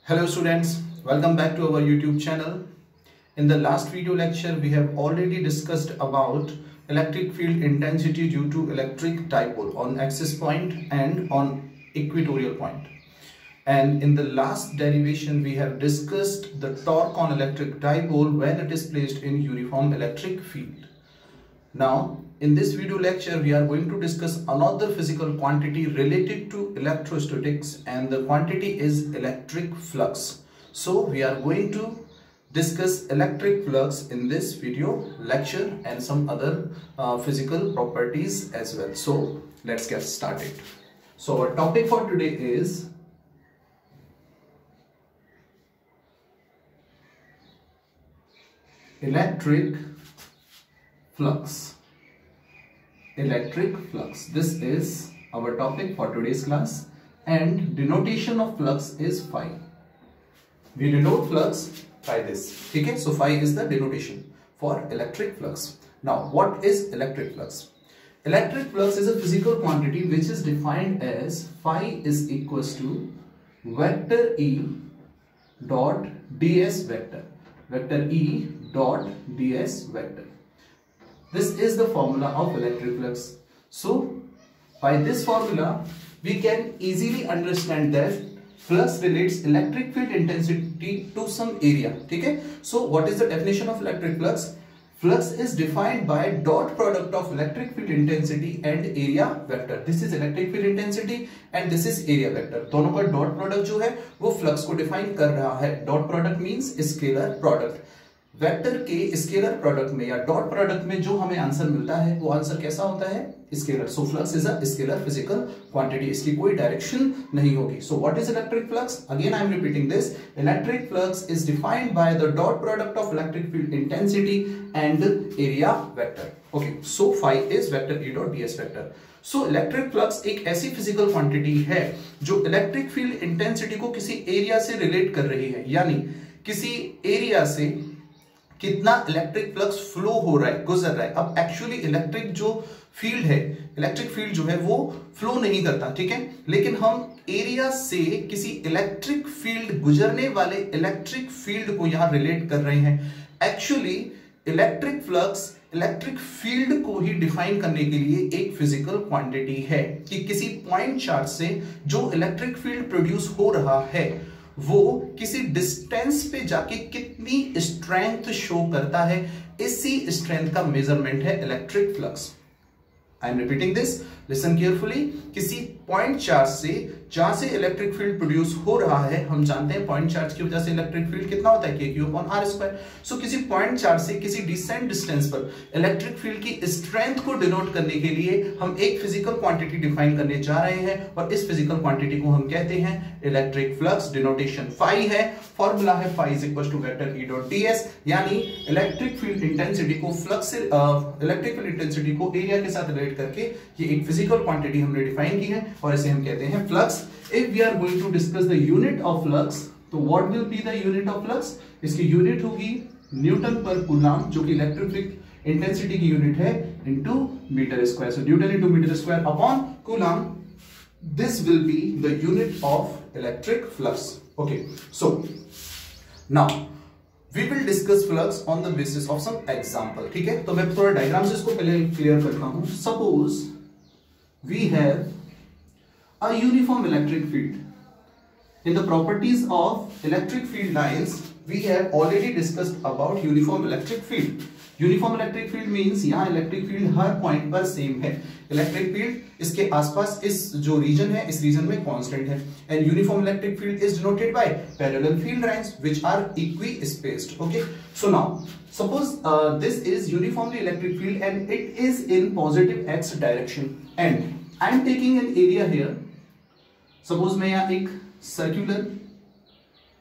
Hello students, welcome back to our YouTube channel. In the last video lecture, we have already discussed about electric field intensity due to electric dipole on axis point and on equatorial point. And in the last derivation, we have discussed the torque on electric dipole when it is placed in uniform electric field. Now, in this video lecture, we are going to discuss another physical quantity related to electrostatics, and the quantity is electric flux. So, we are going to discuss electric flux in this video lecture and some other physical properties as well. So, let's get started. So, our topic for today is electric flux. Electric flux. This is our topic for today's class, and denotation of flux is phi. We denote flux by this. Okay, so phi is the denotation for electric flux. Now, what is electric flux? Electric flux is a physical quantity which is defined as phi is equals to vector E dot ds vector. Vector E dot ds vector. This is the formula of electric flux. So, by this formula, we can easily understand that flux relates electric field intensity to some area. Okay? So, what is the definition of electric flux? Flux is defined by dot product of electric field intensity and area vector. This is electric field intensity and this is area vector. दोनों का dot product जो है वो flux को define कर रहा है. Dot product means scalar product. Vector के स्केलर प्रोडक्ट में या डॉट प्रोडक्ट में जो हमें आंसर मिलता है वो आंसर कैसा होता है? Scalar. So flux is a scalar physical quantity. इसकी कोई डायरेक्शन नहीं होगी. So what is electric flux? Again I am repeating this. Electric flux is defined by the dot product of electric field intensity and area vector. Okay, so phi is vector E dot DS vector. So electric flux एक ऐसी physical quantity है जो electric field intensity को किसी area से relate कर रही है, यानी किसी एरिया से कितना इलेक्ट्रिक फ्लक्स फ्लो हो रहा है, गुजर रहा है. अब एक्चुअली इलेक्ट्रिक जो फील्ड है, इलेक्ट्रिक फील्ड जो है वो फ्लो नहीं करता, ठीक है, लेकिन हम एरिया से किसी इलेक्ट्रिक फील्ड गुजरने वाले इलेक्ट्रिक फील्ड को यहां रिलेट कर रहे हैं. Actually electric flux electric field को ही डिफाइन करने के लिए एक फिजिकल क्वांटिटी है कि किसी पॉइंट चार्ज से जो इलेक्ट्रिक फील्ड प्रोड्यूस हो रहा है वो किसी डिस्टेंस पे जाके कितनी स्ट्रेंथ शो करता है, इसी स्ट्रेंथ का मेजरमेंट है electric flux. I am repeating this, listen carefully. किसी पॉइंट चार्ज से जहां से इलेक्ट्रिक फील्ड प्रोड्यूस हो रहा है, हम जानते हैं पॉइंट चार्ज की वजह से इलेक्ट्रिक फील्ड कितना होता है, k q upon r square. So किसी पॉइंट चार्ज से किसी डिसेंट डिस्टेंस पर इलेक्ट्रिक फील्ड की स्ट्रेंथ को डिनोट करने के लिए हम एक फिजिकल क्वांटिटी डिफाइन करने जा रहे हैं, और इस फिजिकल क्वांटिटी को हम कहते हैं इलेक्ट्रिक फ्लक्स. डिनोटेशन फाई है, फॉर्मूला है phi is equal to vector E dot ds, यानी इलेक्ट्रिक फील्ड इंटेंसिटी को फ्लक्स से इलेक्ट्रिक फील्ड इंटेंसिटी को एरिया के साथ रिलेट करके ये एक फिजिकल क्वांटिटी हमने डिफाइन की है और इसे हम कहते हैं flux. If we are going to discuss the unit of flux, तो what will be the unit of flux? इसकी यूनिट होगी न्यूटन पर कूलम, जो कि इलेक्ट्रिक इंटेंसिटी की यूनिट है, into metre square. So newton into metre square upon coulomb, this will be the unit of electric flux. Okay, so now we will discuss flux on the basis of some example. ठीक है, तो मैं थोड़ा diagram से इसको पहले clear करता हूं. Suppose we have a uniform electric field. In the properties of electric field lines, we have already discussed about uniform electric field. Uniform electric field means यहाँ इलेक्ट्रिक फील्ड हर पॉइंट पर same है. Electric field इसके आसपास इस जो reason है, इस reason में कांस्टेंट है. And uniform electric field is denoted by parallel field lines which are equi spaced. Okay, so now suppose this is uniformly electric field and it is in positive X direction, and I am taking an area here. Suppose मैं यहाँ एक circular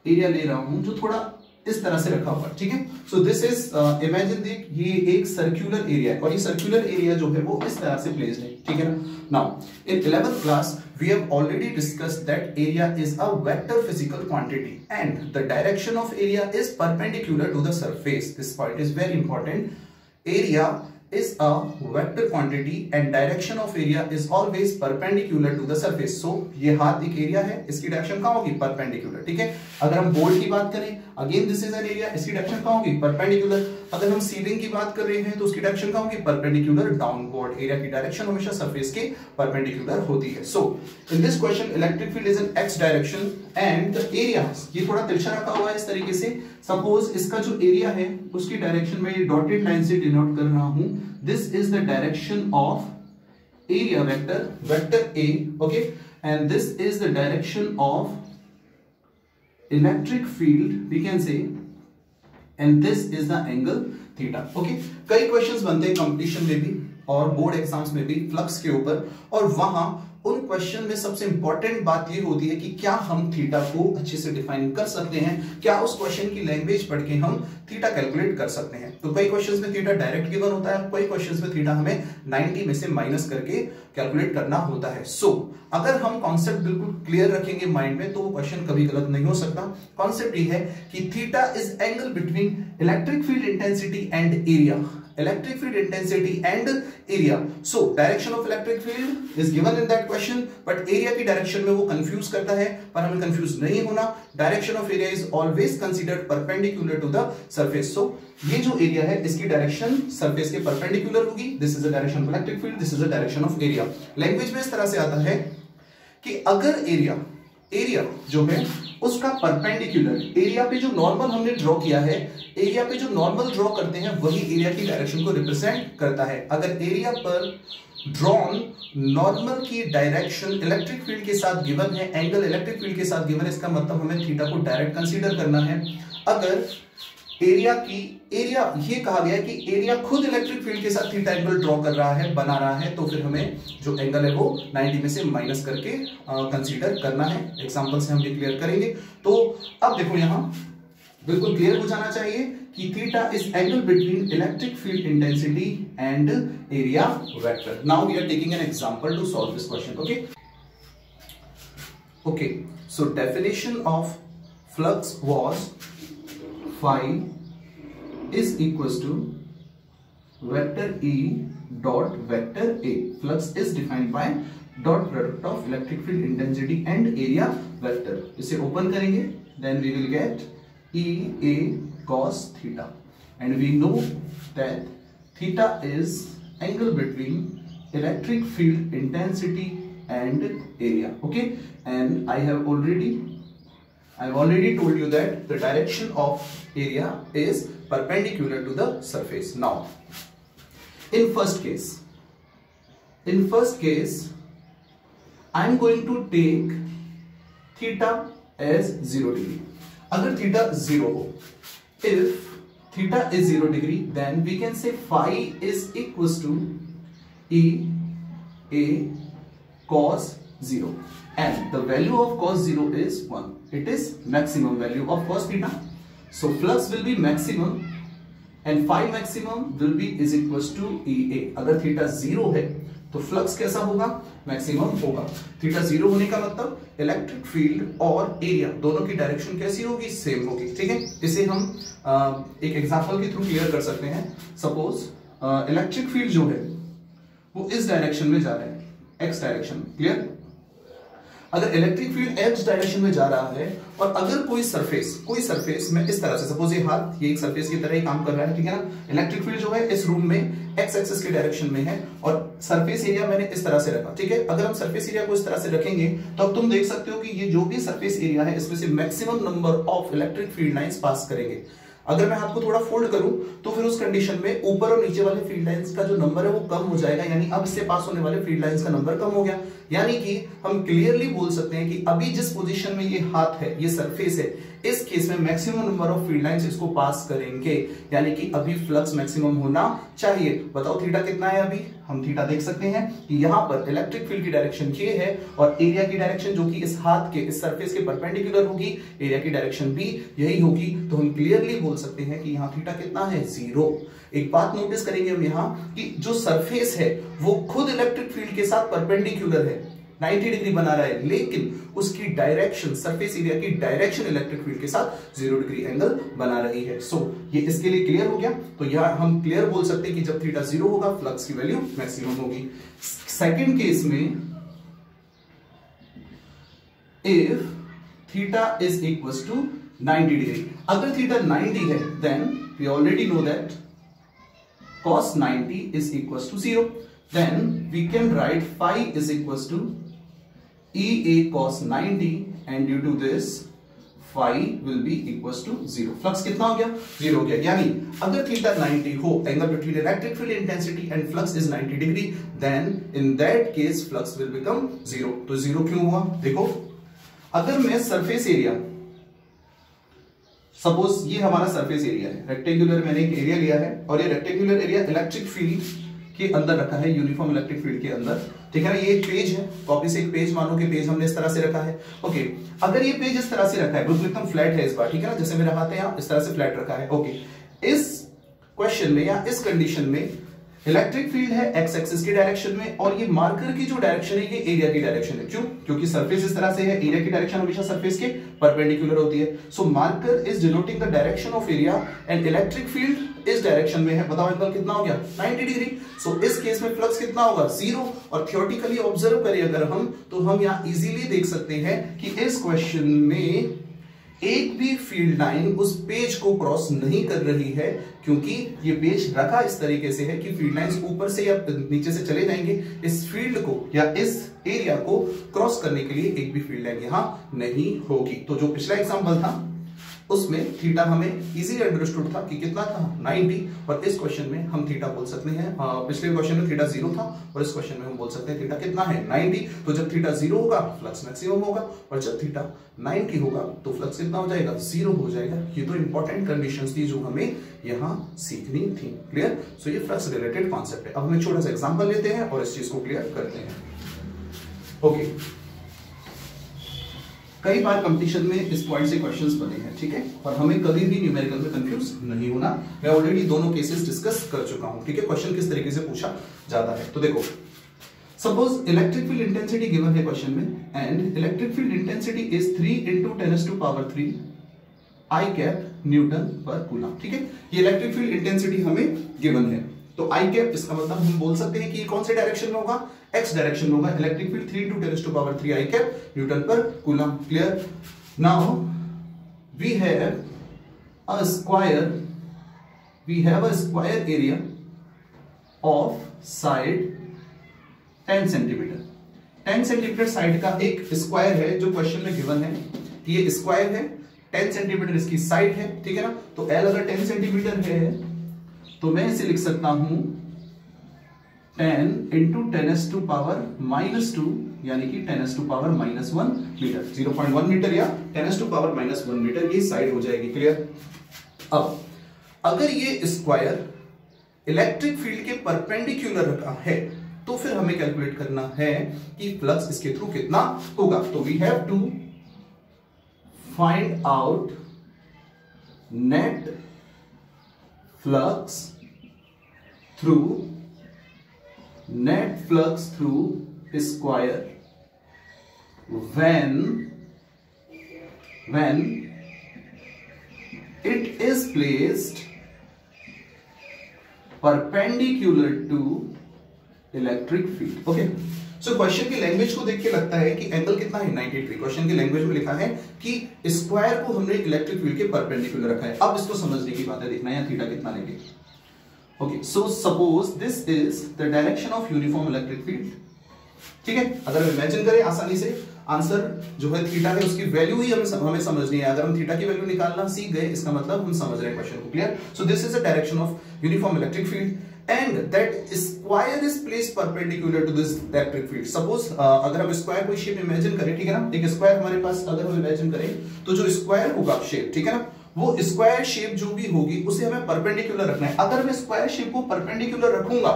area ले रहा हूं जो थोड़ा इस तरह से रखा हुआ है, ठीक है. सो दिस इज इमेजिन देख, ये एक सर्कुलर एरिया है और ये सर्कुलर एरिया जो है वो इस तरह से प्लेस्ड है, ठीक है ना. Now in 11th class we have already discussed that area is a vector physical quantity and the direction of area is perpendicular to the surface. This point is very important. Area is a vector quantity and direction of area is always perpendicular to the surface. So ये हाथ एक area है, इसकी direction कहाँ होगी? Perpendicular, ठीक है। अगर हम बोर्ड की बात करें, again this is an area, इसकी डायरेक्शन कहाँ होगी? परपेंडिकुलर। अगर हम सीलिंग की बात कर रहे हैं तो उसकी डायरेक्शन कहाँ होगी? Perpendicular downward. एरिया की डायरेक्शन हमेशा सरफेस के परपेंडिकुलर होती है। So in this question electric field is in x direction and the area, ये थोड़ा तिरछा रखा हुआ है इस तरीके से। सपोज इसका जो एरिया है उसकी डायरेक्शन में ये डॉटेड लाइन से डिनोट कर रहा हूं। This is the direction of area vector, vector A, okay, and this is the direction of electric field, we can say, and this is the angle theta, okay. कई questions बनते हैं competition में भी और board exams में भी flux के ऊपर, और वहां उन क्वेश्चन में सबसे इंपॉर्टेंट बात ये होती है कि क्या हम थीटा को अच्छे से डिफाइन कर सकते हैं, क्या उस क्वेश्चन की लैंग्वेज पढ़ के हम थीटा कैलकुलेट कर सकते हैं। तो कई क्वेश्चंस में थीटा डायरेक्ट गिवन होता है, कई क्वेश्चंस में थीटा हमें 90 में से माइनस करके कैलकुलेट करना होता है। सो अगर हम कॉन्सेप्ट बिल्कुल क्लियर रखेंगे माइंड में तो वो क्वेश्चन कभी गलत नहीं हो सकता। कॉन्सेप्ट ये है कि theta is angle between electric field intensity and area, electric field intensity and area. So direction of electric field is given in that question, but area की डायरेक्शन में वो कंफ्यूज करता है, पर हमें कंफ्यूज नहीं होना। Direction of area is always considered perpendicular to the surface. So ये जो एरिया है इसकी डायरेक्शन सरफेस के परपेंडिकुलर होगी। This is the direction of electric field, this is the direction of area. Language में इस तरह से आता है कि अगर एरिया जो है उसका परपेंडिकुलर, एरिया पे जो नॉर्मल हमने ड्रॉ किया है, एरिया पे जो नॉर्मल ड्रॉ करते हैं वही एरिया की डायरेक्शन को रिप्रेजेंट करता है। अगर एरिया पर ड्रॉन नॉर्मल की डायरेक्शन इलेक्ट्रिक फील्ड के साथ गिवन है, एंगल इलेक्ट्रिक फील्ड के साथ गिवन है, इसका मतलब हमें थीटा को डायरेक्ट कंसीडर करना है। अगर एरिया ये कहा गया है कि एरिया खुद इलेक्ट्रिक फील्ड के साथ थीटा एंगल ड्रॉ कर रहा है, बना रहा है, तो फिर हमें जो एंगल है वो 90 में से माइनस करके कंसीडर करना है। एग्जांपल से हम ये क्लियर करेंगे। तो अब देखो यहां बिल्कुल क्लियर हो जाना चाहिए कि theta is angle between electric field intensity and area vector. Now we are taking an example to solve this question, okay. So definition of flux was phi is equals to vector E dot vector A. Flux is defined by dot product of electric field intensity and area vector. इसे open करेंगे, then we will get E A cos theta, and we know that theta is angle between electric field intensity and area, okay. And I have already told you that the direction of area is perpendicular to the surface. Now in first case I am going to take theta as 0 degree. अगर theta 0 हो, if theta is 0 degree, then we can say phi is equals to E A cos 0, and the value of cos 0 is 1. It is maximum value of cos theta. So flux will be maximum and phi maximum will be is equals to EA. अगर theta 0 है तो flux कैसा होगा? Maximum होगा। Theta 0 होने का मतलब electric field और एरिया दोनों की डायरेक्शन कैसी होगी? सेम होगी, ठीक है। इसे हम एक एग्जांपल के थ्रू क्लियर कर सकते हैं। सपोज इलेक्ट्रिक फील्ड जो है वो इस डायरेक्शन में जा रहा है, एक्स डायरेक्शन, क्लियर। अगर इलेक्ट्रिक फील्ड एक्स डायरेक्शन में जा रहा है और अगर कोई सरफेस में इस तरह से, सपोज ये हाथ, ये एक सरफेस की तरह ही काम कर रहा है, ठीक है ना। इलेक्ट्रिक फील्ड जो है इस रूम में एक्स एक्सिस की डायरेक्शन में है और सरफेस एरिया मैंने इस तरह से रखा, ठीक है। अगर हम सरफेस एरिया को इस तरह से रखेंगे तो अब तुम देख सकते हो कि ये जो भी सरफेस एरिया है इसमें से maximum number of electric field lines pass करेंगे। अगर मैं हाथ को थोड़ा फोल्ड करूं तो फिर उस कंडीशन में ऊपर और नीचे वाले फील्ड लाइंस का जो नंबर है वो कम हो जाएगा, यानी अब इससे पास होने वाले फील्ड लाइंस का नंबर कम हो गया। यानी कि हम क्लियरली बोल सकते हैं कि अभी जिस पोजीशन में ये हाथ है, ये सरफेस है, इस केस में maximum number of field lines इसको पास करेंगे, यानी कि अभी फ्लक्स मैक्सिमम होना चाहिए। बताओ थीटा कितना है? अभी हम थीटा देख सकते हैं कि यहाँ पर इलेक्ट्रिक फील्ड की डायरेक्शन ये है और एरिया की डायरेक्शन जो कि इस हाथ के, इस सरफेस के परपेंडिकुलर होगी, एरिया की डायरेक्शन भी यही होगी। तो हम क्लियरली बोल सकते हैं कि यहाँ थीटा कितना है? 0। एक बात नोटिस करेंगे हम यहाँ कि जो सरफेस है वो खुद इलेक्ट्रिक फील्ड के साथ परपेंडिकुलर है, 90 डिग्री बना रहा है, लेकिन उसकी डायरेक्शन, सरफेस एरिया की डायरेक्शन इलेक्ट्रिक फील्ड के साथ 0 डिग्री एंगल बना रही है। सो ये इसके लिए क्लियर हो गया। तो यहां हम क्लियर बोल सकते हैं कि जब थीटा 0 होगा फ्लक्स की वैल्यू मैक्सिमम होगी। सेकेंड केस में if theta is equals to 90 degree, अगर थीटा 90 है then we already know that cos 90 is equals to 0, then we can write phi is equals to EA cos 90 and due to this phi will be equals to 0। Flux कितना हो गया? 0 हो गया। यानी अगर theta 90 हो, angle between electric field intensity and flux is 90 degree, then in that case flux will become 0। तो 0 क्यों हुआ? देखो, अगर मैं सरफेस एरिया, सपोज ये हमारा सरफेस एरिया है, रेक्टेंगुलर मैंने एक एरिया लिया है और ये रेक्टेंगुलर एरिया इलेक्ट्रिक फील्ड के अंदर रखा है, यूनिफॉर्म इलेक्ट्रिक फील्ड के अंदर, ठीक है ना। ये एक पेज है, कॉपी से एक पेज मानो कि पेज हमने इस तरह से रखा है। ओके, अगर ये पेज इस तरह से रखा है, बिल्कुल एकदम फ्लैट है इस बार, ठीक है ना, जैसे मेरे हाथ है यहाँ इस तरह से फ्लैट रखा है। ओके, इस क्वेश्चन में या इस कंडीशन में इलेक्ट्रिक फील्ड है एक्स एक्सिस की डायरेक्शन में और ये मार्कर की जो डायरेक्शन है ये एरिया की डायरेक्शन है। क्यों? क्योंकि सरफेस इस तरह से है, एरिया की डायरेक्शन हमेशा सरफेस के परपेंडिकुलर होती है। So marker is denoting the direction of area and electric field इस डायरेक्शन में है। बताओ एंगल कितना हो गया? 90 डिग्री। सो इस केस में फ्लक्स कितना होगा? 0। और थियोरेटिकली ऑब्जर्व करें अगर हम, तो हम यहां इजीली देख सकते हैं कि इस क्वेश्चन में एक भी फील्ड लाइन उस पेज को क्रॉस नहीं कर रही है, क्योंकि ये पेज रखा इस तरीके से है कि फील्ड लाइंस ऊपर से या नीचे से चले जाएंगे, इस फील्ड को या इस एरिया को क्रॉस करने के लिए एक भी फील्ड लाइन यहां नहीं होगी। तो जो पिछला एग्जांपल था उसमें थीटा हमें इजीली अंडरस्टूड था कि कितना था? 90। और इस क्वेश्चन में हम थीटा बोल सकते हैं, पिछले क्वेश्चन में थीटा 0 था और इस क्वेश्चन में हम बोल सकते हैं थीटा कितना है? 90। तो जब थीटा 0 होगा फ्लक्स मैक्सिमम होगा और जब थीटा 90 होगा तो फ्लक्स कितना हो जाएगा? 0 हो जाएगा। ये तो इंपॉर्टेंट कंडीशंस थी जो हमें यहां सीखनी थी। क्लियर? सो ये फ्लक्स रिलेटेड कॉन्सेप्ट है। अब हम एक छोटा सा एग्जांपल लेते हैं और इस चीज को क्लियर करते हैं। ओके, कई बार कंपटीशन में इस पॉइंट से क्वेश्चंस बने हैं, ठीक है, और हमें कभी भी न्यूमेरिकल में कंफ्यूज नहीं होना। मैं ऑलरेडी दोनों केसेस डिस्कस कर चुका हूं, ठीक है। क्वेश्चन किस तरीके से पूछा जाता है, तो देखो, suppose electric field intensity given है क्वेश्चन में and electric field intensity is 3 × 10⁻³ I cap newton per coulomb, ठीक है। ये इलेक्ट्रिक फील्ड इंटेंसिटी हमें गिवन है। तो I कैप, इसका मतलब हम बोल सकते हैं कि ये कौन से डायरेक्शन में होगा? एक्स डायरेक्शन में होगा। Electric field 3 × 10⁻³ I cap newton per coulomb. Clear? Now we have a square area of side 10 centimetre. 10 centimetre side का एक स्क्वायर है जो क्वेश्चन में गिवन है। ये स्क्वायर है, 10 सेंटीमीटर इसकी साइड है, ठीक है ना। तो L अगर 10 सेंटीमीटर है तो मैं इसे लिख सकता हूं 10 × 10⁻⁻² यानी कि 10⁻⁻1 मीटर, 0.1 मीटर या 10⁻⁻1 मीटर ये साइड हो जाएगी। क्लियर? अब अगर ये स्क्वायर इलेक्ट्रिक फील्ड के परपेंडिकुलर रखा है तो फिर हमें कैलकुलेट करना है कि फ्लक्स इसके थ्रू कितना होगा। तो we have to find out net flux through square when it is placed perpendicular to electric field. Okay, so question की लैंग्वेज को देख के लगता है कि एंगल कितना है? 90 डिग्री। क्वेश्चन की लैंग्वेज में लिखा है कि स्क्वायर को हमने इलेक्ट्रिक फील्ड के परपेंडिकुलर रखा है। अब इसको समझने की बात है, देखना है थीटा कितना लेंगे। Okay, so suppose this is the direction of uniform electric field, ठीक है। अगर हम इमेजिन करें आसानी से, आंसर जो है थीटा है उसकी वैल्यू ही हमें समझनी है। अगर हम थीटा की वैल्यू निकालना सीख गए इसका मतलब हम समझ रहे हैं क्वेश्चन को। Clear? So this is the direction of uniform electric field and that square is placed perpendicular to this electric field. Suppose अगर हम स्क्वायर कोई शेप इमेजिन करें, ठीक है ना, एक स्क्वायर हमारे पास अगर हम इमेजिन करें तो जो स्क्वायर होगा शेप, ठीक है ना, वो स्क्वायर शेप जो भी होगी उसे हमें परपेंडिकुलर रखना है। अगर मैं स्क्वायर शेप को परपेंडिकुलर रखूंगा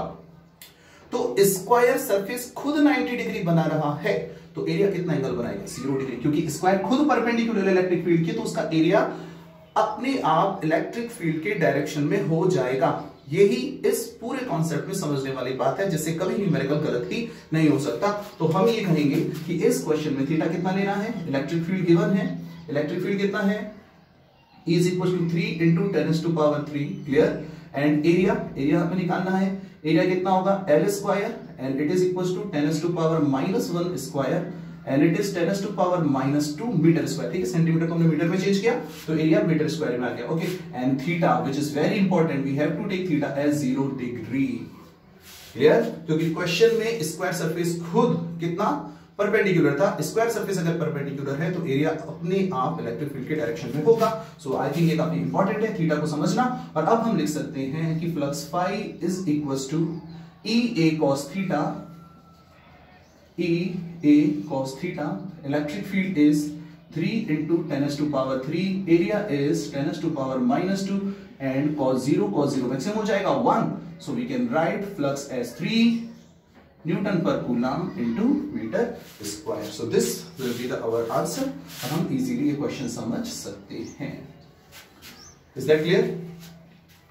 तो स्क्वायर सरफेस खुद 90 डिग्री बना रहा है, तो एरिया कितना एंगल बनाएगा? 0 डिग्री, क्योंकि स्क्वायर खुद परपेंडिकुलर इलेक्ट्रिक फील्ड के, तो उसका एरिया अपने आप इलेक्ट्रिक फील्ड के डायरेक्शन में हो जाएगा। यही इस पूरे कॉन्सेप्ट में समझने वाली बात है, जिससे कभी न्यूमेरिकल गलत ही नहीं हो सकता। तो हम ये कहेंगे कि इस क्वेश्चन में थीटा कितना लेना है, इलेक्ट्रिक फील्ड गिवन है, इलेक्ट्रिक फील्ड कितना है, E is equal to 3 into 10 to power 3, clear. And area हमें निकालना है, एरिया कितना होगा L square, and it is equal to 10 to power -1 square, and it is 10 to power -2 metre square, ठीक है। सेंटीमीटर को हमने मीटर में चेंज किया तो एरिया मीटर स्क्वायर में आ गया, okay. And theta which is very important, we have to take theta as 0 degree, clear, क्योंकि क्वेश्चन में स्क्वायर सरफेस खुद कितना परपेंडिकुलर था। स्क्वायर सरफेस अगर परपेंडिकुलर है तो एरिया अपने आप इलेक्ट्रिक फील्ड के डायरेक्शन में होगा। सो आई थिंक ये काफी इंपॉर्टेंट है थीटा को समझना। और अब हम लिख सकते हैं कि flux phi is equals to E A cos theta, E A cos theta, electric field is 3 into 10 to power 3, area is 10 to power -2, and cos 0 maximum हो जाएगा 1, so we can write flux as 3 Newton per coulomb into meter square. So this will be our answer, और हम easily ये question समझ सकते हैं। Is that clear?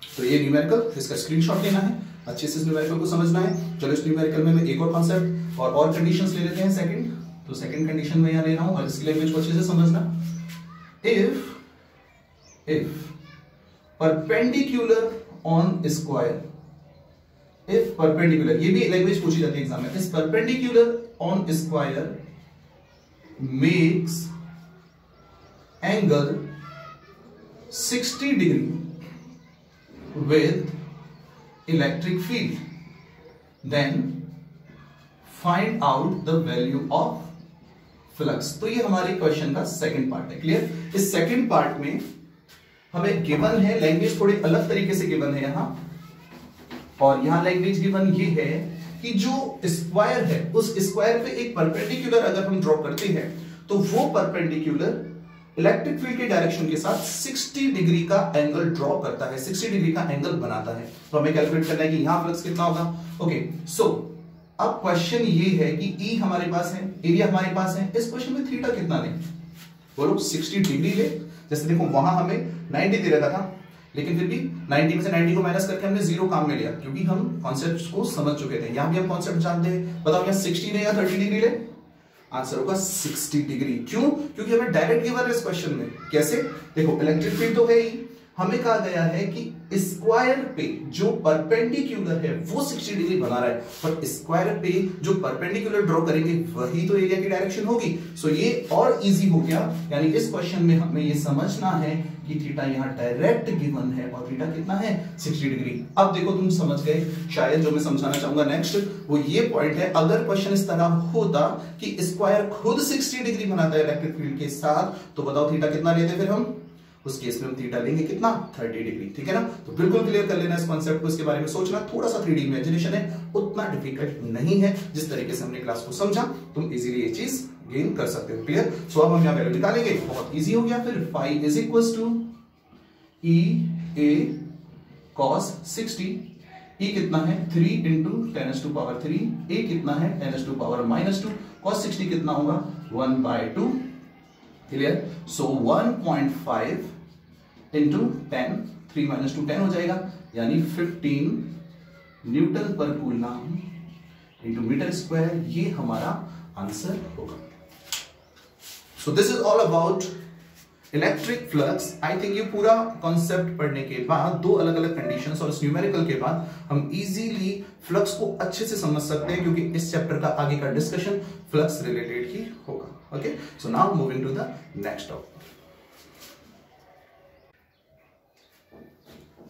तो ये न्यूमेरिकल, इसका स्क्रीनशॉट लेना है, अच्छे से इस न्यूमेरिकल को समझना है। चलो इस न्यूमेरिकल में एक और कॉन्सेप्ट और कंडीशंस ले लेते हैं। सेकंड, तो सेकंड कंडीशन में यहां ले रहा हूं और इसकी लैंग्वेज को अच्छे से समझना। If perpendicular on square, if perpendicular, ये भी लैंग्वेज पूछी जाती है एग्जाम में, इस perpendicular on square makes angle 60 degree with electric field, then find out the value of flux. तो ये हमारे क्वेश्चन का सेकंड पार्ट है, क्लियर। इस सेकंड पार्ट में हमें गिवन है, लैंग्वेज थोड़ी अलग तरीके से गिवन है यहां, और यहां लैंग्वेज गिवन ये है कि जो स्क्वायर है उस स्क्वायर पे एक परपेंडिकुलर अगर हम ड्रॉ करते हैं तो वो परपेंडिकुलर इलेक्ट्रिक फील्ड के डायरेक्शन के साथ 60 डिग्री का एंगल ड्रॉ करता है, 60 डिग्री का एंगल बनाता है। तो हमें कैलकुलेट करना है कि यहां फ्लक्स कितना होगा, ओके। सो अब क्वेश्चन ये है कि E हमारे पास है, एरिया हमारे पास है, इस क्वेश्चन में थीटा कितना लें, बोलो 60 डिग्री ले। जैसे देखो वहां हमें 90 दे रखा था, लेकिन फिर भी 90 में से 90 को माइनस करके हमने 0 काम में लिया, क्योंकि हम कॉन्सेप्ट को समझ चुके थे। यहां भी हम कॉन्सेप्ट जानते हैं, बताओ यहाँ 60 ले या 30 डिग्री ले, आंसर होगा 60 डिग्री। क्यों? क्योंकि हमें डायरेक्ट गिवन है इस क्वेश्चन में। कैसे? देखो इलेक्ट्रिक फील्ड तो है ही, हमें कहा गया है कि स्क्वायर पे जो परपेंडिकुलर है वो 60 डिग्री बना रहा है, पर स्क्वायर पे जो परपेंडिकुलर ड्रॉ करेंगे वही तो एरिया की डायरेक्शन होगी। सो ये और इजी हो गया, यानी इस क्वेश्चन में हमें ये समझना है कि थीटा यहाँ डायरेक्ट गिवन है और थीटा कितना है 60 डिग्री। अब देखो तुम समझ गए, शायद जो मैं समझाना चाहूंगा नेक्स्ट वो ये पॉइंट है, अगर क्वेश्चन इस तरह होता कि स्क्वायर खुद 60 डिग्री बनाता है इलेक्ट्रिक फील्ड के साथ, तो बताओ थीटा कितना लेते फिर हम, उस केस में हम थीटा लेंगे कितना 30 डिग्री, ठीक है ना। तो बिल्कुल क्लियर कर लेना इस कॉन्सेप्ट को, इसके बारे में सोचना थोड़ा सा 3D इमेजिनेशन है, उतना डिफिकल्ट नहीं है। जिस तरीके से हमने क्लास को समझा तुम इजीली ये चीज गेन कर सकते हो, क्लियर। सो अब हम यहां वैल्यू निकालेंगे, बहुत इजी हो गया। फिर phi is equals to E A cos 60, E कितना है 3 इंटू 10 टू पावर 3, ए कितना है 10 टू पावर -2, कॉस 60 कितना होगा 1/2, क्लियर। सो 1.5 इंटू 10, 3 - 2 10 हो जाएगा, यानी 15 Newton per coulomb into metre square, ये हमारा आंसर होगा। सो this is all about electric flux. I think ये पूरा कॉन्सेप्ट पढ़ने के बाद, दो अलग अलग कंडीशंस और न्यूमेरिकल के बाद हम इजीली फ्लक्स को अच्छे से समझ सकते हैं, क्योंकि इस चैप्टर का आगे का डिस्कशन फ्लक्स रिलेटेड ही होगा। Okay, so now moving to the next topic.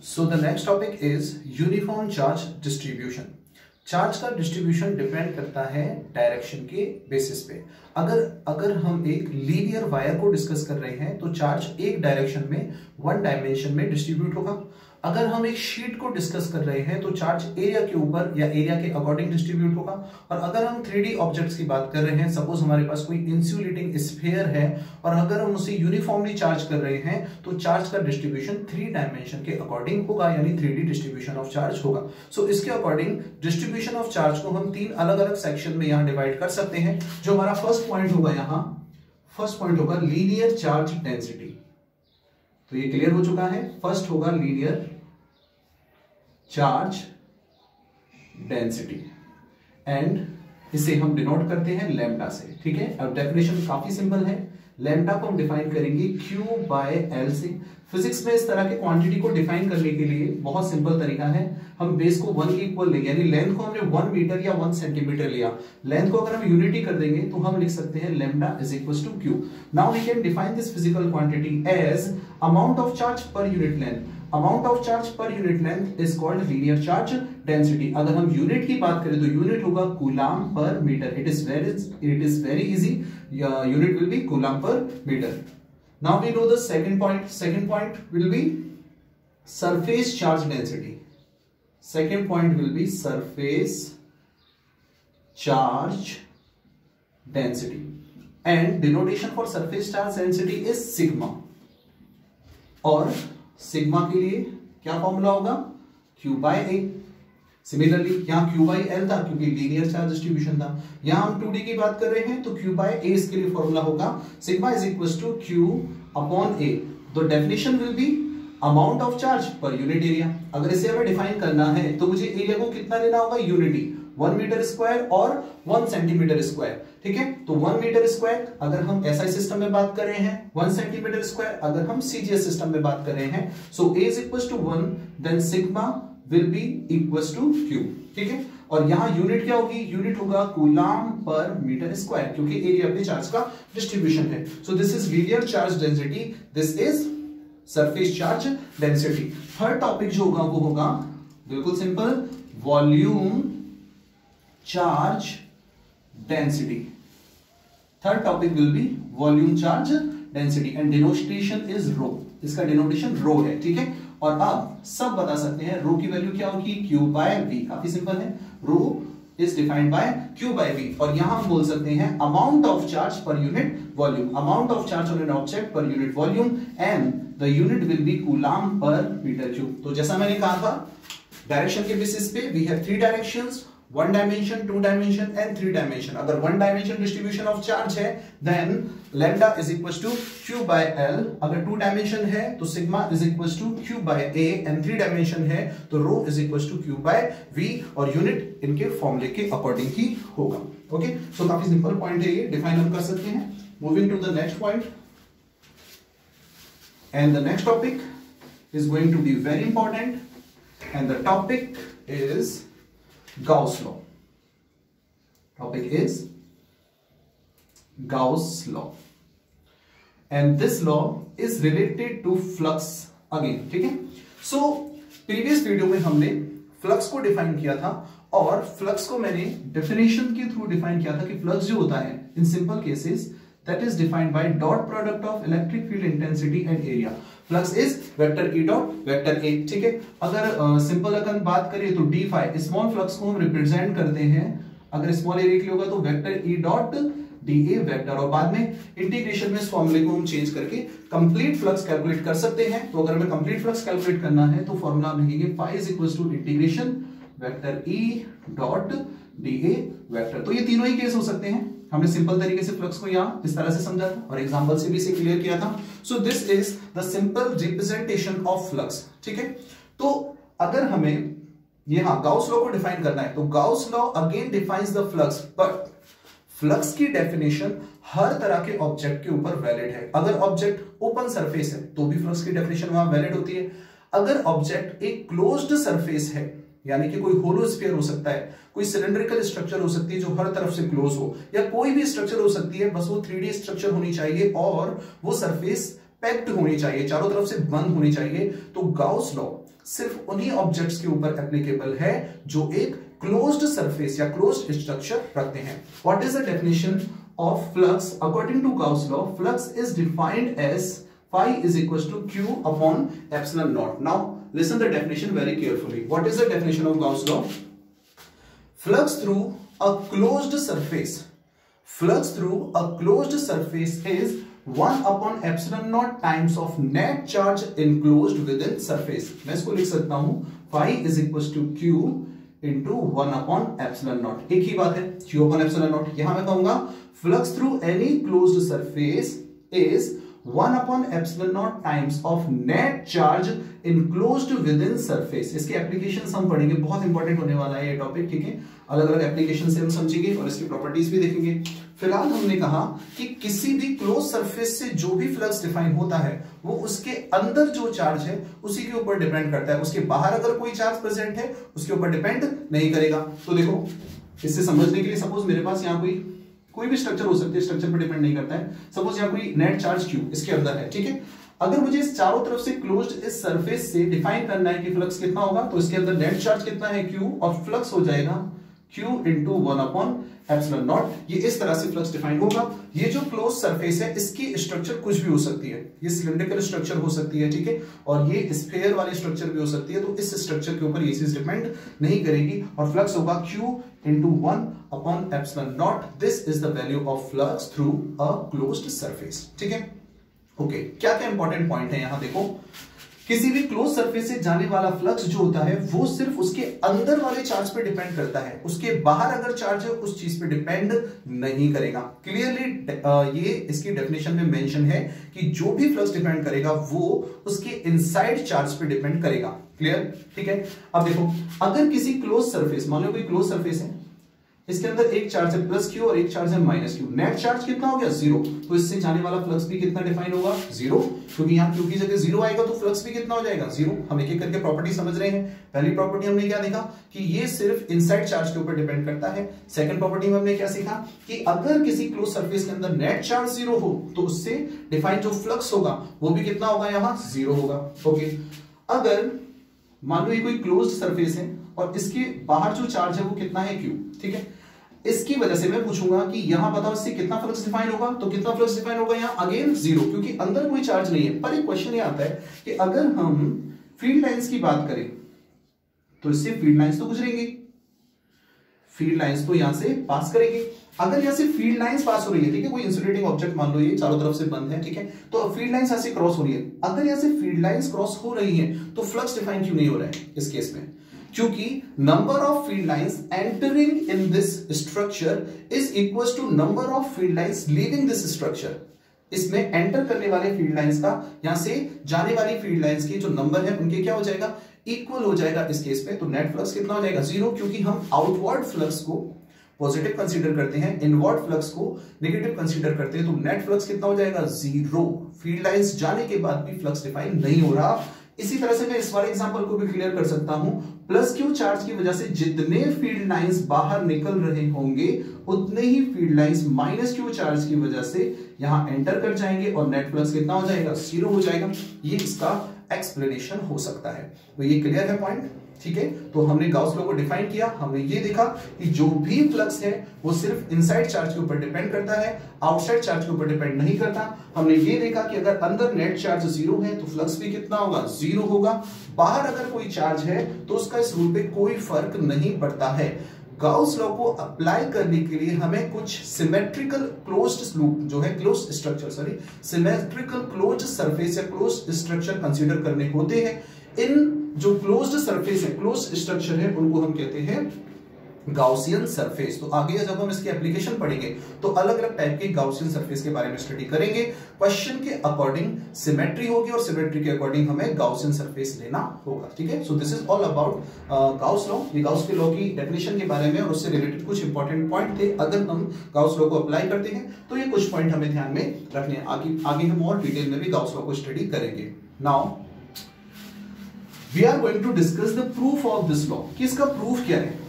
So the next topic is uniform charge distribution. Charge का डिस्ट्रीब्यूशन डिपेंड करता है डायरेक्शन के बेसिस पे। अगर हम एक लीनियर वायर को डिस्कस कर रहे हैं तो चार्ज एक डायरेक्शन में, वन डायमेंशन में डिस्ट्रीब्यूट होगा। अगर हम एक शीट को डिस्कस कर रहे हैं तो चार्ज एरिया के ऊपर या एरिया के अकॉर्डिंग डिस्ट्रीब्यूट होगा। और अगर हम 3D ऑब्जेक्ट्स की बात कर रहे हैं, सपोज हमारे पास कोई इंसुलेटिंग स्फीयर है और अगर हम उसे यूनिफॉर्मली चार्ज कर रहे हैं तो चार्ज का डिस्ट्रीब्यूशन 3 डायमेंशन के अकॉर्डिंग होगा, यानी 3D डिस्ट्रीब्यूशन ऑफ चार्ज होगा। सो इसके अकॉर्डिंग डिस्ट्रीब्यूशन ऑफ चार्ज को हम 3 अलग अलग सेक्शन में यहां डिवाइड कर सकते हैं। जो हमारा फर्स्ट पॉइंट होगा, यहां फर्स्ट पॉइंट होगा लीनियर चार्ज डेंसिटी। तो ये क्लियर हो चुका है, फर्स्ट होगा लीनियर चार्ज डेंसिटी एंड इसे हम डिनोट करते हैं लैम्डा से। ठीक है, अब डेफिनेशन काफी सिंपल है। लैम्डा को हम डिफाइन करेंगे Q बाय L से। फिजिक्स में इस तरह के क्वांटिटी को डिफाइन करने के लिए बहुत सिंपल तरीका है, हम बेस को 1 के इक्वल लेंगे, यानी लेंथ को हमने 1 मीटर या 1 सेंटीमीटर लिया, लेंथ को अगर हम यूनिटी कर देंगे तो हम लिख सकते हैं lambda is equal to Q। Now we can define this physical quantity as amount of charge per unit length. Amount of charge per unit length is called linear charge density. अगर हम unit की बात करें तो unit होगा coulomb per metre. It is very easy, unit will be coulomb per metre. Now we know the second point. Second point will be surface charge density. Second point will be surface charge density and denotation for surface charge density is sigma. और sigma के लिए क्या formula होगा? Q by A। Similarly यहां Q by L था क्योंकि linear charge distribution था। यहां हम 2D की बात कर रहे हैं तो Q बाय A इसके लिए फॉर्मूला होगा sigma is equal to Q upon A। तो definition will be amount of charge per unit area. अगर इसे हमें डिफाइन करना है तो मुझे एरिया को कितना लेना होगा? यूनिटी, 1 मीटर स्क्वायर और 1 सेंटीमीटर स्क्वायर। ठीक है, तो 1 मीटर स्क्वायर अगर हम SI सिस्टम में बात कर रहे हैं, 1 सेंटीमीटर स्क्वायर अगर हम CGS सिस्टम में बात कर रहे हैं। So A is equal to 1 then sigma will be equal to Q। ठीक है, और यहां यूनिट क्या होगी? यूनिट होगा कूलाम पर मीटर स्क्वायर क्योंकि एरिया पे चार्ज का डिस्ट्रीब्यूशन है। So this is linear charge density, this is surface charge density. Third topic जो होगा वो होगा बिल्कुल simple, volume charge density. Third topic will be volume charge density and denotation is rho. इसका denotation रो है। ठीक है, और आप सब बता सकते हैं रो की वैल्यू क्या होगी? Q by V। काफी सिंपल है, rho is defined by Q by V। और यहां हम बोल सकते हैं amount of charge per unit volume, amount of charge on an object per unit volume and the unit will be coulomb per metre cube. तो जैसा मैंने कहा था, डायरेक्शन के बेसिस पे we have 3 directions, 1 dimension, 2 dimension and 3 dimension. अगर 1 dimension distribution of charge है then lambda is equal to Q by L। अगर 2 डायमेंशन है तो sigma is equal to Q by A and 3 dimension है तो rho is equal to Q by V और unit इनके फॉर्मूले के अकॉर्डिंग ही होगा। ओके, सो काफी सिंपल पॉइंट है ये, डिफाइन हम कर सकते हैं। Moving to the next point and the next topic is going to be very important and the topic is Gauss law. Topic is Gauss law and this law is related to flux again. ठीक है, so previous video में हमने flux को define किया था और flux को मैंने डेफिनेशन के थ्रू डिफाइन किया था कि फ्लक्स जो होता है in simple cases that is defined by dot product of electric field intensity and area. Flux is vector E dot vector A. ठीक है, अगर सिंपल अगर बात करें तो d phi स्मॉल फ्लक्स को हम रिप्रेजेंट करते हैं, अगर स्मॉल एरिया के लिए होगा तो vector E dot dA vector, और बाद में इंटीग्रेशन में इस फॉर्मूले को हम चेंज करके कंप्लीट फ्लक्स कैलकुलेट कर सकते हैं। तो अगर हमें कंप्लीट फ्लक्स कैलकुलेट करना है तो फॉर्मूला हम लिखेंगे phi is equals to integration vector E dot dA vector. तो ये तीनों ही केस हो सकते हैं। हमने सिंपल तरीके से फ्लक्स को यहां इस तरह से समझा था और एग्जांपल से भी इसे क्लियर किया था। सो this is the simple representation of flux. ठीक है, तो अगर हमें यहां गाउस लॉ को डिफाइन करना है तो Gauss law again defines the flux, but flux की डेफिनेशन हर तरह के ऑब्जेक्ट के ऊपर वैलिड है। अगर ऑब्जेक्ट ओपन सरफेस है तो भी फ्लक्स की डेफिनेशन वहां वैलिड होती है। अगर ऑब्जेक्ट एक क्लोज्ड सरफेस है, यानी कि कोई होलो स्फीयर हो सकता है, कोई सिलेंड्रिकल स्ट्रक्चर हो सकती है जो हर तरफ से क्लोज हो, या कोई भी स्ट्रक्चर हो सकती है, बस वो 3D स्ट्रक्चर होनी चाहिए और वो सरफेस पैक्ड होनी चाहिए, चारों तरफ से बंद होनी चाहिए। तो गाउस लॉ सिर्फ उन्हीं ऑब्जेक्ट्स के ऊपर एप्लीकेबल है जो एक क्लोज्ड सरफेस या क्लोज्ड स्ट्रक्चर रखते हैं। What is the definition of flux according to Gauss law? Flux is defined as phi is equals to Q upon epsilon naught. Now listen the definition very carefully. What is the definition of Gauss law? Flux through a closed surface. Flux through a closed surface is 1 upon epsilon naught times of net charge enclosed within surface. मैं इसको लिख सकता हूं phi is equals to Q into 1 upon epsilon naught. एक ही बात है, Q upon epsilon naught. यहां मैं कहूंगा flux through any closed surface is 1 upon epsilon not times of net charge enclosed with in surface. इसके एप्लीकेशंस हम पढ़ेंगे, बहुत इंपॉर्टेंट होने वाला है ये टॉपिक, ठीक है। अलग अलग एप्लीकेशन से हम समझेंगे और इसकी प्रॉपर्टीज भी देखेंगे। फिलहाल हमने कहा कि किसी भी क्लोज सरफेस से जो भी फ्लक्स डिफाइन होता है वो उसके अंदर जो चार्ज है उसी के ऊपर डिपेंड करता है, उसके बाहर अगर कोई चार्ज प्रेजेंट है उसके ऊपर डिपेंड नहीं करेगा। तो देखो, इससे समझने के लिए सपोज मेरे पास यहाँ कोई भी स्ट्रक्चर हो सकती है, स्ट्रक्चर पर डिपेंड नहीं करता है। सपोज यहाँ कोई नेट चार्ज Q इसके अंदर है, ठीक है। अगर मुझे इस चारों तरफ से क्लोज्ड इस सरफेस से डिफाइन करना है कि फ्लक्स कितना होगा, तो इसके अंदर नेट चार्ज कितना है Q, और फ्लक्स हो जाएगा Q into 1 upon epsilon not. ये इस तरह से फ्लक्स डिफाइन होगा। ये जो क्लोज सरफेस है इसकी स्ट्रक्चर कुछ भी हो सकती है, ये सिलिंड्रिकल स्ट्रक्चर हो सकती है, ठीक है, और ये स्फीयर वाली स्ट्रक्चर भी हो सकती है। तो इस स्ट्रक्चर के ऊपर ये चीज डिपेंड नहीं करेगी और फ्लक्स होगा Q into 1 upon epsilon not. This is the value of flux through a closed surface, ठीक है। ओके, क्या क्या इंपॉर्टेंट पॉइंट है यहां देखो। किसी भी क्लोज सरफेस से जाने वाला फ्लक्स जो होता है वो सिर्फ उसके अंदर वाले चार्ज पे डिपेंड करता है, उसके बाहर अगर चार्ज है उस चीज पे डिपेंड नहीं करेगा। क्लियरली ये इसकी डेफिनेशन में मेंशन है कि जो भी फ्लक्स डिपेंड करेगा वो उसके इनसाइड चार्ज पे डिपेंड करेगा। क्लियर, ठीक है। अब देखो, अगर किसी क्लोज सरफेस, मान लो कोई क्लोज सरफेस है, इसके अंदर एक चार्ज है प्लस Q और एक चार्ज है माइनस Q, नेट चार्ज कितना हो गया 0, तो इससे जाने वाला फ्लक्स भी कितना डिफाइन होगा 0, क्योंकि यहाँ Q की जगह 0 आएगा तो फ्लक्स भी कितना हो जाएगा 0। हम एक एक करके प्रॉपर्टी समझ रहे हैं। पहली प्रॉपर्टी हमने क्या देखा कि ये सिर्फ इनसाइड चार्ज के ऊपर डिपेंड करता है। सेकंड प्रॉपर्टी में हमने क्या सीखा कि अगर किसी क्लोज सरफेस के अंदर नेट चार्ज 0 हो तो उससे डिफाइन जो फ्लक्स होगा वो भी कितना होगा, यहाँ 0 होगा। ओके, अगर मान लो ये कोई क्लोज्ड सरफेस है और इसके बाहर जो चार्ज है वो कितना है Q, ठीक है। इसकी वजह से मैं पूछूंगा कि यहां बताओ इससे कितना फ्लक्स डिफाइन होगा, तो कितना फ्लक्स डिफाइन होगा यहाँ अगेन 0, क्योंकि अंदर कोई चार्ज नहीं है। पर एक क्वेश्चन ये आता है कि अगर हम फील्ड लाइंस की बात करें तो इससे फील्ड लाइंस तो गुजरेंगी, फील्ड लाइंस तो यहां से पास करेंगे। अगर यहां से फील्ड लाइंस पास हो रही है, ठीक है, कोई इंसुलेटिंग ऑब्जेक्ट मान लो ये चारों तरफ से बंद है, ठीक है, तो फील्ड लाइंस यहां से क्रॉस हो रही है। अगर यहां से फील्ड लाइंस क्रॉस हो रही है तो फ्लक्स डिफाइन क्यों नहीं हो रहा है इस केस में, क्योंकि number of field lines entering in this structure is equal to number of field lines leaving this structure. इसमें एंटर करने वाले फील्ड लाइंस का यहां से जाने वाली फील्ड लाइंस की जो नंबर है उनके क्या हो जाएगा, इक्वल हो जाएगा इस केस में। तो नेट फ्लक्स कितना हो जाएगा 0, क्योंकि हम आउटवर्ड फ्लक्स को पॉजिटिव कंसीडर करते हैं, इनवर्ड फ्लक्स को नेगेटिव कंसीडर करते हैं। तो नेट फ्लक्स कितना हो जाएगा 0। फील्ड लाइंस जाने के बाद भी फ्लक्स डिफाइन नहीं हो रहा। इसी तरह से मैं इस वाले एग्जांपल को भी क्लियर कर सकता हूं। प्लस Q चार्ज की वजह से जितने फील्ड लाइंस बाहर निकल रहे होंगे उतने ही field lines minus Q charge की वजह से यहां एंटर कर जाएंगे और नेट फ्लक्स कितना हो जाएगा 0 हो जाएगा। ये इसका एक्सप्लेनेशन हो सकता है। तो ये क्लियर है पॉइंट, ठीक है। तो हमने गाउस लॉ को डिफाइन किया, हमने ये देखा कि जो भी फ्लक्स है वो सिर्फ इनसाइड चार्ज के ऊपर डिपेंड करता है, आउटसाइड चार्ज के ऊपर डिपेंड नहीं करता। हमने ये देखा कि अगर अंदर नेट चार्ज 0 है तो फ्लक्स भी कितना होगा 0 होगा। बाहर अगर कोई चार्ज है तो उसका इस रूल पे कोई फर्क नहीं पड़ता है। गाउस लॉ को अप्लाई करने के लिए हमें कुछ सिमेट्रिकल क्लोज्ड लूप जो है closed structure symmetrical closed surface या क्लोज्ड स्ट्रक्चर कंसीडर करने होते हैं। इन जो क्लोज्ड सरफेस है, क्लोज्ड स्ट्रक्चर है, उनको हम कहते हैं गाउसियन सरफेस। तो आगे जब हम इसकी एप्लीकेशन पढ़ेंगे तो अलग अलग टाइप के गाउसियन सरफेस के बारे में स्टडी करेंगे। क्वेश्चन के अकॉर्डिंग सिमेट्री होगी और सिमेट्री के अकॉर्डिंग हमें गाउसियन सरफेस लेना होगा, ठीक है। So this is all about Gauss law. ये गाउस के लॉ की डेफिनेशन के बारे में और उससे रिलेटेड कुछ इंपॉर्टेंट पॉइंट थे। अगर हम गाउस लॉ को अप्लाई करते हैं तो ये कुछ पॉइंट हमें ध्यान में रखने हैं। आगे हम और डिटेल में भी गाउस लॉ को स्टडी करेंगे। Now we are going to discuss the proof of this law, कि इसका प्रूफ क्या है,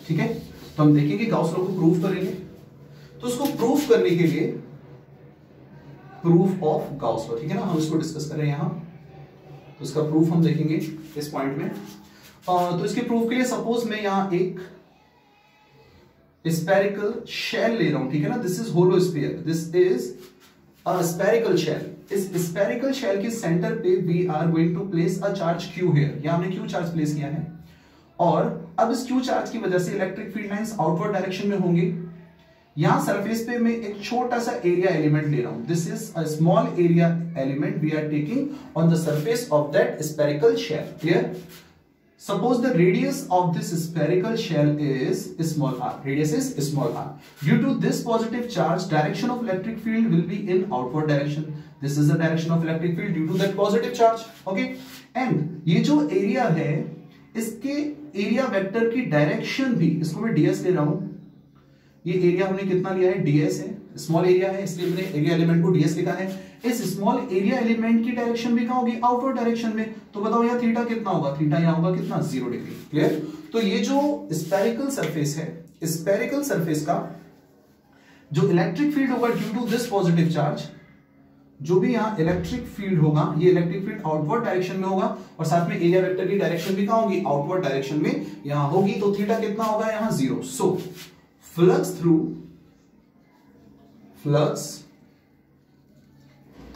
ठीक है। तो हम देखेंगे गाउस लॉ को प्रूफ करेंगे। तो उसको प्रूफ करने के लिए प्रूफ ऑफ गाउस लॉ, ठीक है ना, हम इसको डिस्कस कर रहे हैं यहां। तो इसका प्रूफ हम देखेंगे इस पॉइंट में। तो इसके प्रूफ के लिए सपोज मैं यहां एक स्फेरिकल शेल ले रहा हूं, ठीक है ना। This is hollow sphere, this is a spherical shell. इस स्फेरिकल शेल के सेंटर पे we are going to place a charge Q here. यहां हमने Q चार्ज प्लेस किया है और अब इस Q चार्ज की वजह से electric field lines outward direction में होंगी। यहां सरफेस पे मैं एक छोटा सा एरिया एलिमेंट ले रहा हूं। This is a small area element we are taking on the surface of that spherical shell. Clear. Suppose the radius of this spherical shell is small r. Radius is small r. Due to this positive charge, direction of electric field will be in outward direction. This is the direction of electric field due to that positive charge. Okay. And ये जो area है, इसके area vector की direction भी, इसको मैं ds ले रहा हूं. ये एरिया हमने कितना लिया है? ds है. स्मॉल एरिया है, इसलिए हमने एरिया एलिमेंट को ds लिखा है. इस स्मॉल एरिया एलिमेंट की डायरेक्शन भी कहां होगी? आउटवर्ड डायरेक्शन में. तो बताओ यहाँ थीटा कितना होगा? थीटा यहाँ होगा कितना? 0 डिग्री. क्लियर? तो ये जो स्फेरिकल सरफेस है, स्फेरिकल सरफेस का जो इलेक्ट्रिक फील्ड होगा due to this positive charge, जो भी यहाँ इलेक्ट्रिक फील्ड होगा, ये इलेक्ट्रिक फील्ड आउटवर्ड डायरेक्शन में होगा और साथ में एरिया वेक्टर की डायरेक्शन भी कहां होगी? आउटवर्ड डायरेक्शन में यहां होगी. तो थीटा कितना होगा? यहाँ 0. So flux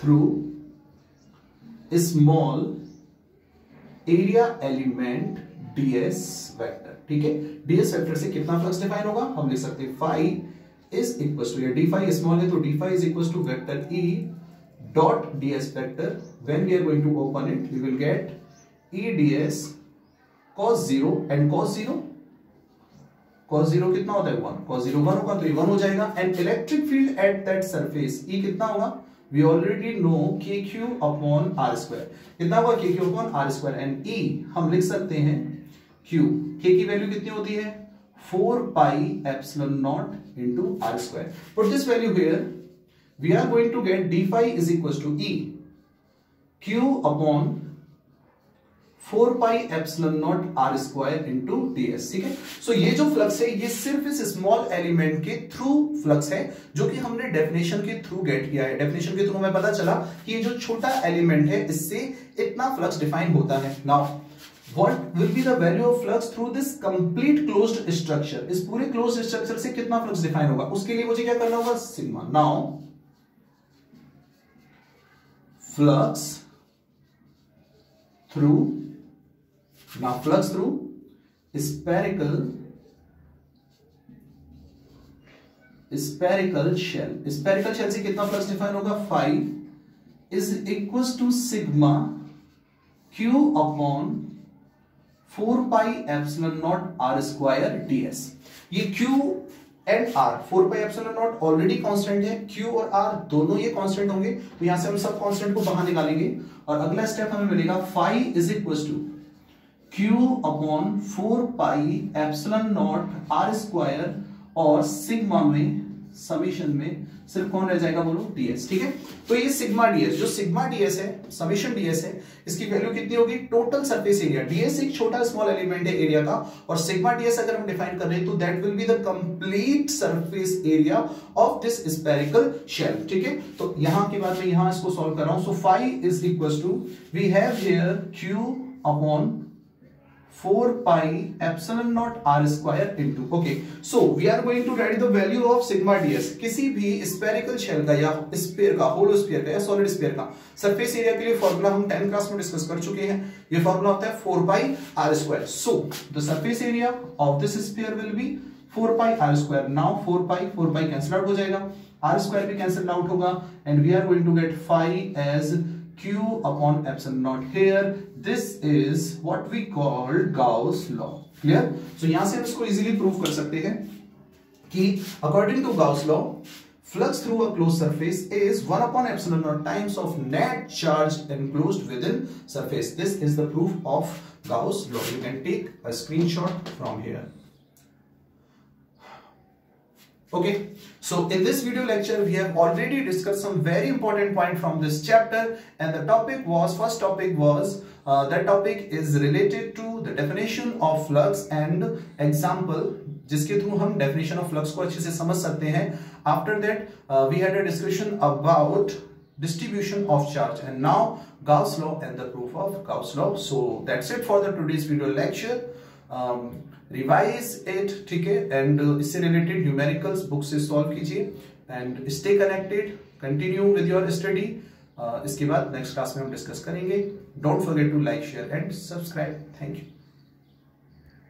through small area element ds vector. ठीक है, ds वेक्टर से कितना फ्लक्स डिफाइन होगा? हम लिख सकते हैं phi is equals to, या d phi स्मॉल है तो d phi is equals to vector e dot ds vector. When we are going to open it, we will get e ds cos 0 and cos 0. cos 0 कितना होता है? 1. cos 0 1 होगा तो ये 1 हो जाएगा. And electric field at that surface E कितना होगा? We already know kq upon r square. कितना होगा? kq upon r square. And E हम लिख सकते हैं q. k की वैल्यू कितनी होती है? 4 pi epsilon naught into r square. Put this value here. We are going to get d phi is equals to E q upon 4 pi epsilon naught r square into ds. ठीक है. सो ये जो flux है, ये सिर्फ इस small element के through flux है, जो कि हमने डेफिनेशन के थ्रू गेट किया है. डेफिनेशन के थ्रू हमें पता चला कि ये जो छोटा एलिमेंट है, इससे इतना फ्लक्स डिफाइन होता है. Now what will be the value of flux through this complete closed structure? इस पूरे क्लोज्ड स्ट्रक्चर से कितना फ्लक्स डिफाइन होगा? उसके लिए मुझे क्या करना होगा? Sigma. Now flux through spherical shell से कितना फ्लक्स डिफाइन होगा? phi is equals to sigma q upon 4 pi epsilon naught r square ds. ये q and r, 4 pi epsilon naught already constant है, q और r दोनों ये constant होंगे, तो यहां से हम सब कांस्टेंट को बाहर निकालेंगे और अगला स्टेप हमें मिलेगा phi is equals to q upon 4 pi epsilon naught r square और सिग्मा में समीशन में सिर्फ कौन रह जाएगा? बोलो ds. ठीक है. तो ये सिग्मा ds, जो सिग्मा ds है, समीशन ds है, इसकी वैल्यू कितनी होगी? Total surface area. ds एक छोटा स्मॉल एलिमेंट है एरिया का, और सिग्मा ds अगर हम डिफाइन कर रहे हैं तो that will be the complete surface area of this spherical shell. ठीक है. तो यहां के बाद मैं यहां इसको सॉल्व कर रहा हूं. So phi is equals to, we have here q upon 4 pi epsilon naught r square into. Okay, so we are going to write the value of sigma ds. किसी भी स्फेरिकल शेल का या sphere का, होलो sphere का या solid sphere का surface area के लिए फॉर्मूला हम 10th क्लास में डिस्कस कर चुके हैं. ये फॉर्मूला होता है 4 pi r square. So the surface area of this sphere will be 4 pi r square. Now 4 pi cancel out हो जाएगा, r square भी कैंसिल आउट होगा, and we are going to get phi as q upon epsilon naught. Here this is what we call Gauss law. Clear? So यहां से हम इसको easily prove कर सकते हैं कि according to Gauss law, flux through a closed surface is 1 upon epsilon naught times of net charge enclosed within surface. This is the proof of Gauss law. You can take a screenshot from here. Okay, so in this video lecture we have already discussed some very important point from this chapter, and the topic was, first topic was that topic is related to the definition of flux and example, जिसके through हम definition of flux को अच्छे से समझ सकते हैं. After that we had a discussion about distribution of charge, and now Gauss law and the proof of Gauss law. So that's it for the today's video lecture. Revise it. ठीक है. And इससे related numericals book से solve कीजिए and stay connected, continue with your study. इसके बाद next class में हम discuss करेंगे. Don't forget to like, share and subscribe. Thank you.